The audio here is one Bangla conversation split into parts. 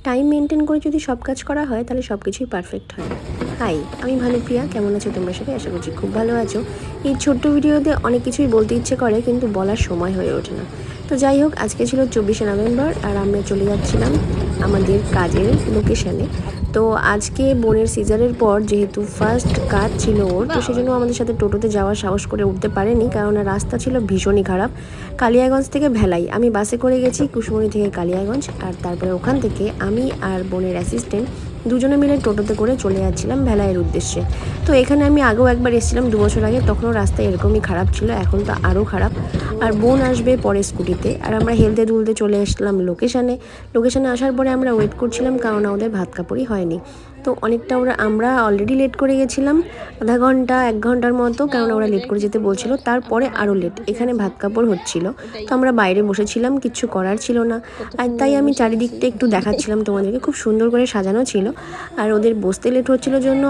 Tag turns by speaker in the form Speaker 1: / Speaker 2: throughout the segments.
Speaker 1: টাইম মেনটেন করে যদি সব কাজ করা হয় তাহলে সব কিছুই পারফেক্ট হয়। হাই, আমি ভানুপ্রিয়া। কেমন আছো তোমরা সবাই? আশা করছি খুব ভালো আছো। এই ছোট্ট ভিডিওতে অনেক কিছুই বলতে ইচ্ছে করে, কিন্তু বলার সময় হয়ে ওঠে না। তো যাই হোক, আজকে ছিল 24শে নভেম্বর আর আমরা চলে যাচ্ছিলাম আমাদের কাজের লোকেশানে। তো আজকে বোনের সিজারের পর যেহেতু ফার্স্ট কাজ ছিল ওর, তো সেজন্য আমাদের সাথে টোটোতে যাওয়ার সাহস করে উঠতে পারেনি, কারণ রাস্তা ছিল ভীষণই খারাপ। কালিয়াগঞ্জ থেকে ভেলাই, আমি বাসে করে গেছি কুশমণি থেকে কালিয়াগঞ্জ, আর তারপরে ওখান থেকে আমি আর বোনের অ্যাসিস্ট্যান্ট দুজনে মিলে টোটোতে করে চলে যাচ্ছিলাম ভেলাইয়ের উদ্দেশ্যে। তো এখানে আমি আগেও একবার এসেছিলাম 2 বছর আগে, তখনও রাস্তা এরকমই খারাপ ছিল, এখন তো আরও খারাপ। আর বোন আসবে পরে স্কুটিতে, আর আমরা হেলতে দুলতে চলে এসলাম লোকেশানে আসার পরে আমরা ওয়েট করছিলাম, কারণ ওদের ভাত কাপড়ই হয়নি। তো অনেকটা আমরা অলরেডি লেট করে গেছিলাম, আধা ঘন্টা 1 ঘন্টার মতো, কারণ ওরা লেট করে যেতে বলছিল। তারপরে আরও লেট, এখানে ভাত কাপড় হচ্ছিল। তো আমরা বাইরে বসেছিলাম, কিচ্ছু করার ছিল না। আর তাই আমি চারিদিকটা একটু দেখাচ্ছিলাম তোমাদেরকে, খুব সুন্দর করে সাজানো ছিল। আর ওদের বসতে লেট হচ্ছিল জন্য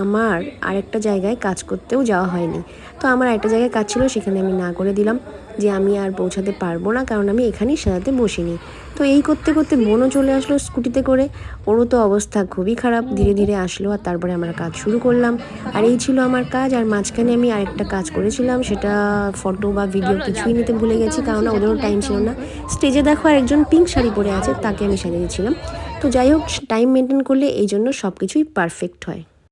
Speaker 1: আমার আরেকটা জায়গায় কাজ করতেও যাওয়া হয়নি। তো আমার একটা জায়গায় কাজ ছিল, সেখানে আমি না করে দিলাম যে আমি আর পৌঁছাতে পারবো না, কারণ আমি এখানেই সাজাতে বসিনি। তো এই করতে করতে বোনও চলে আসলো স্কুটিতে করে, ওরও তো অবস্থা খুবই খারাপ। ধীরে ধীরে আসলো, আর তারপরে আমরা কাজ শুরু করলাম। আর এই ছিল আমার কাজ। আর মাঝখানে আমি আরেকটা কাজ করেছিলাম, সেটা ফটো বা ভিডিও কিছুই নিতে ভুলে গেছি, কারণ ওদেরও টাইম ছিল না। স্টেজে দেখো আর একজন পিঙ্ক শাড়ি পরে আছে, তাকে আমি সাজিয়েছিলাম। তো যাই হোক, টাইম মেনটেন করলে এই জন্য সব কিছুই পারফেক্ট হয়।